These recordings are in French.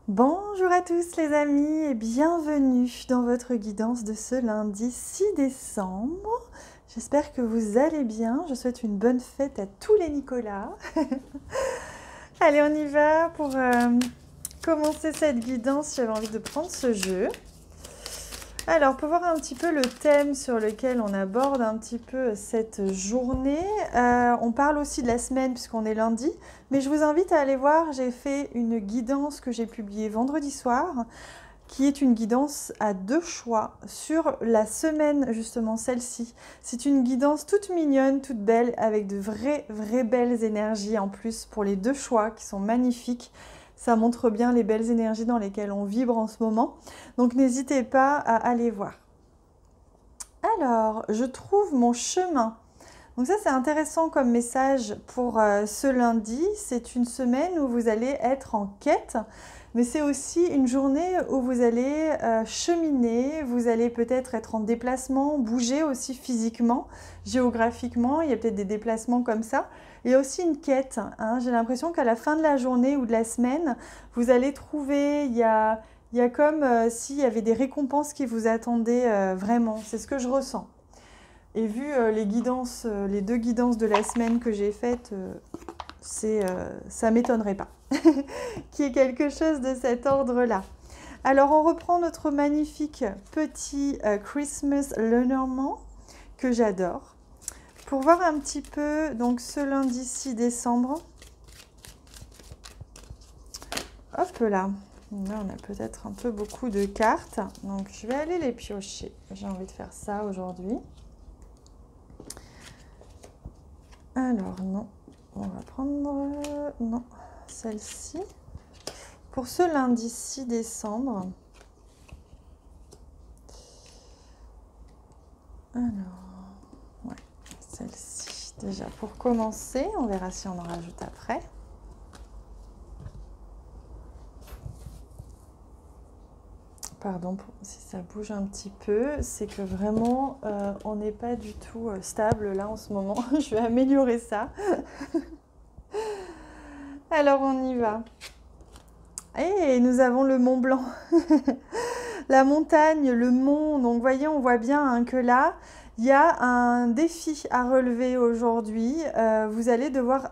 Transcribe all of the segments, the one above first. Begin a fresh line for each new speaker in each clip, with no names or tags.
Bonjour à tous les amis et bienvenue dans votre guidance de ce lundi 6 décembre. J'espère que vous allez bien. Je souhaite une bonne fête à tous les Nicolas. Allez, on y va pour commencer cette guidance. J'avais envie de prendre ce jeu. Alors, pour voir un petit peu le thème sur lequel on aborde un petit peu cette journée, on parle aussi de la semaine puisqu'on est lundi, mais je vous invite à aller voir, j'ai fait une guidance que j'ai publiée vendredi soir, qui est une guidance à 2 choix sur la semaine, justement celle-ci. C'est une guidance toute mignonne, toute belle, avec de vraies belles énergies en plus pour les 2 choix qui sont magnifiques. Ça montre bien les belles énergies dans lesquelles on vibre en ce moment. Donc n'hésitez pas à aller voir. Alors, je trouve mon chemin. Donc ça, c'est intéressant comme message pour ce lundi. C'est une semaine où vous allez être en quête, mais c'est aussi une journée où vous allez cheminer, vous allez peut-être être en déplacement, bouger aussi physiquement, géographiquement. Il y a peut-être des déplacements comme ça. Il y a aussi une quête, hein. J'ai l'impression qu'à la fin de la journée ou de la semaine, vous allez trouver, il y a comme s'il y avait des récompenses qui vous attendaient vraiment. C'est ce que je ressens. Et vu les guidances, les 2 guidances de la semaine que j'ai faites, ça m'étonnerait pas qu'il y ait quelque chose de cet ordre-là. Alors, on reprend notre magnifique petit Christmas Lenormand que j'adore. Pour voir un petit peu, donc ce lundi 6 décembre, hop là, on a peut-être un peu beaucoup de cartes, donc je vais aller les piocher. J'ai envie de faire ça aujourd'hui. Alors non, on va prendre, non, celle-ci. Pour ce lundi 6 décembre, alors, ouais, celle-ci déjà pour commencer, on verra si on en rajoute après. Pardon si ça bouge un petit peu, c'est que vraiment on n'est pas du tout stable là en ce moment. Je vais améliorer ça. Alors on y va. Et nous avons le Mont Blanc. La montagne, le mont. Donc voyez, on voit bien hein, que là, il y a un défi à relever aujourd'hui. Vous allez devoir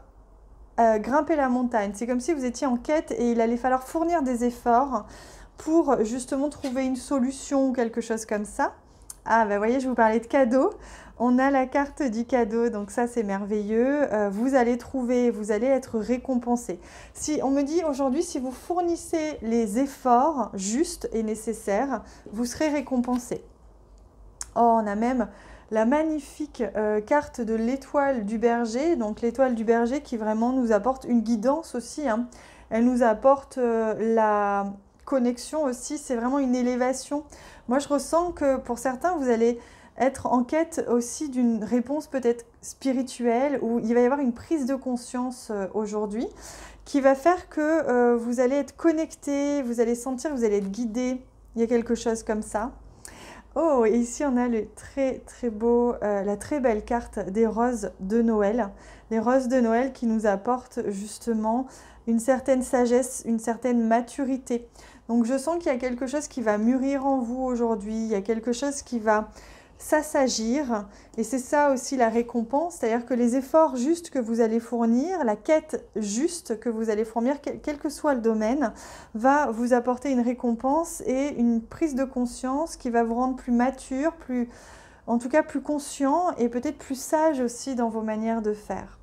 grimper la montagne. C'est comme si vous étiez en quête et il allait falloir fournir des efforts pour justement trouver une solution ou quelque chose comme ça. Ah, bah voyez, je vous parlais de cadeaux. On a la carte du cadeau, donc ça c'est merveilleux. Vous allez trouver, vous allez être récompensé. Si on me dit aujourd'hui, si vous fournissez les efforts justes et nécessaires, vous serez récompensé. Oh, on a même la magnifique carte de l'étoile du berger. Donc l'étoile du berger qui vraiment nous apporte une guidance aussi, hein. Elle nous apporte la connexion aussi, c'est vraiment une élévation. Moi, je ressens que pour certains, vous allez être en quête aussi d'une réponse peut-être spirituelle, où il va y avoir une prise de conscience aujourd'hui, qui va faire que vous allez être connecté, vous allez sentir, vous allez être guidé. Il y a quelque chose comme ça. Oh, et ici on a le très beau, la très belle carte des roses de Noël. Les roses de Noël qui nous apportent justement une certaine sagesse, une certaine maturité. Donc je sens qu'il y a quelque chose qui va mûrir en vous aujourd'hui, il y a quelque chose qui va s'assagir. Et c'est ça aussi la récompense, c'est-à-dire que les efforts justes que vous allez fournir, la quête juste que vous allez fournir, quel que soit le domaine, va vous apporter une récompense et une prise de conscience qui va vous rendre plus mature, en tout cas plus conscient et peut-être plus sage aussi dans vos manières de faire.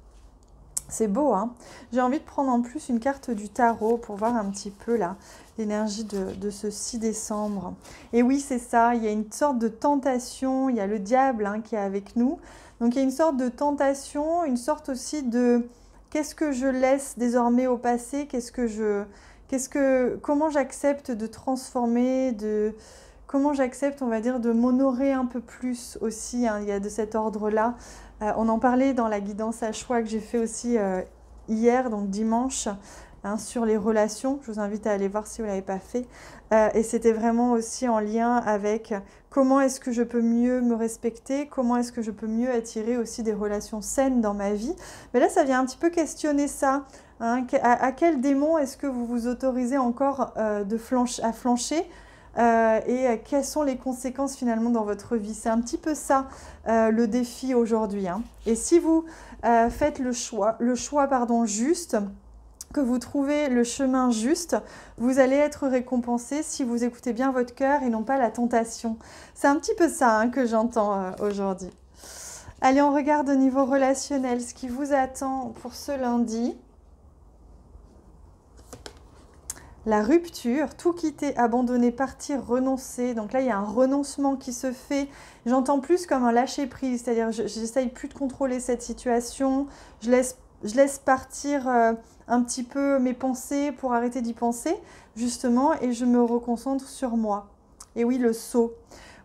C'est beau, hein? J'ai envie de prendre en plus une carte du tarot pour voir un petit peu là l'énergie de ce 6 décembre. Et oui, c'est ça, il y a une sorte de tentation, il y a le diable hein, qui est avec nous. Donc il y a une sorte de tentation, une sorte aussi de qu'est-ce que je laisse désormais au passé, comment j'accepte de transformer, comment j'accepte, on va dire, de m'honorer un peu plus aussi, hein, il y a de cet ordre-là. On en parlait dans la guidance à choix que j'ai fait aussi hier, donc dimanche, hein, sur les relations. Je vous invite à aller voir si vous ne l'avez pas fait. Et c'était vraiment aussi en lien avec comment est-ce que je peux mieux me respecter, comment est-ce que je peux mieux attirer aussi des relations saines dans ma vie. Mais là, ça vient un petit peu questionner ça. hein. À quel démon est-ce que vous vous autorisez encore à flancher et quelles sont les conséquences finalement dans votre vie? C'est un petit peu ça le défi aujourd'hui, hein. Et si vous faites le choix juste, que vous trouvez le chemin juste, vous allez être récompensé si vous écoutez bien votre cœur et non pas la tentation. C'est un petit peu ça, hein, que j'entends aujourd'hui. Allez, on regarde au niveau relationnel ce qui vous attend pour ce lundi. La rupture, tout quitter, abandonner, partir, renoncer. Donc là, il y a un renoncement qui se fait. J'entends plus comme un lâcher-prise, c'est-à-dire j'essaye plus de contrôler cette situation. Je laisse partir un petit peu mes pensées pour arrêter d'y penser, justement, et je me reconcentre sur moi. Et oui, le saut.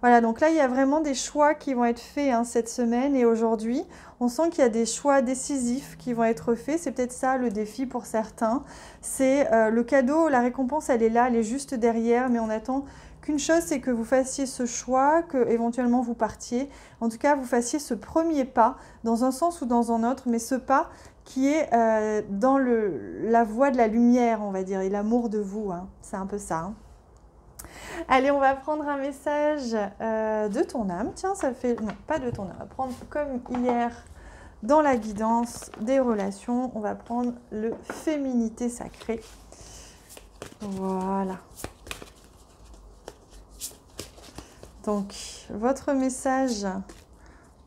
Voilà, donc là, il y a vraiment des choix qui vont être faits, hein, cette semaine et aujourd'hui. On sent qu'il y a des choix décisifs qui vont être faits. C'est peut-être ça le défi pour certains. C'est le cadeau, la récompense, elle est là, elle est juste derrière, mais on attend qu'une chose, c'est que vous fassiez ce choix, que éventuellement vous partiez. En tout cas, vous fassiez ce premier pas, dans un sens ou dans un autre, mais ce pas qui est dans la voie de la lumière, on va dire, et l'amour de vous, hein. C'est un peu ça, hein. Allez, on va prendre un message de ton âme. Tiens, ça fait... Non, pas de ton âme. On va prendre comme hier dans la guidance des relations. On va prendre le féminité sacrée. Voilà. Donc, votre message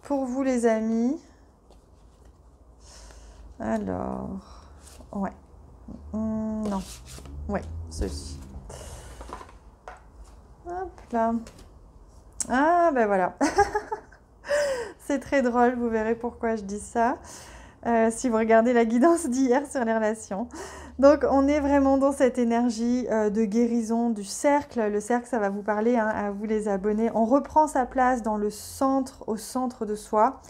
pour vous les amis. Alors, ouais. Non. Ouais, ceci. Hop là. Ah, ben voilà. C'est très drôle, vous verrez pourquoi je dis ça. Si vous regardez la guidance d'hier sur les relations. Donc, on est vraiment dans cette énergie de guérison du cercle. Le cercle, ça va vous parler, hein, à vous les abonnés. On reprend sa place dans le centre, au centre de soi.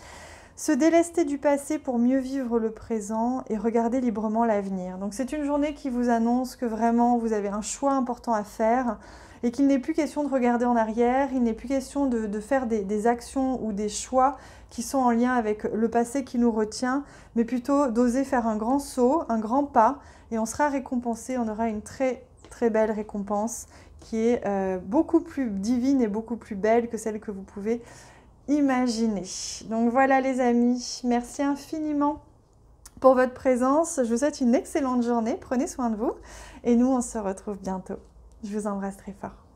Se délester du passé pour mieux vivre le présent et regarder librement l'avenir. Donc, c'est une journée qui vous annonce que vraiment, vous avez un choix important à faire et qu'il n'est plus question de regarder en arrière, il n'est plus question de faire des actions ou des choix qui sont en lien avec le passé qui nous retient, mais plutôt d'oser faire un grand saut, un grand pas, et on sera récompensé, on aura une très très belle récompense qui est beaucoup plus divine et beaucoup plus belle que celle que vous pouvez imaginer. Donc voilà les amis, merci infiniment pour votre présence. Je vous souhaite une excellente journée, prenez soin de vous et nous on se retrouve bientôt. Je vous embrasse très fort.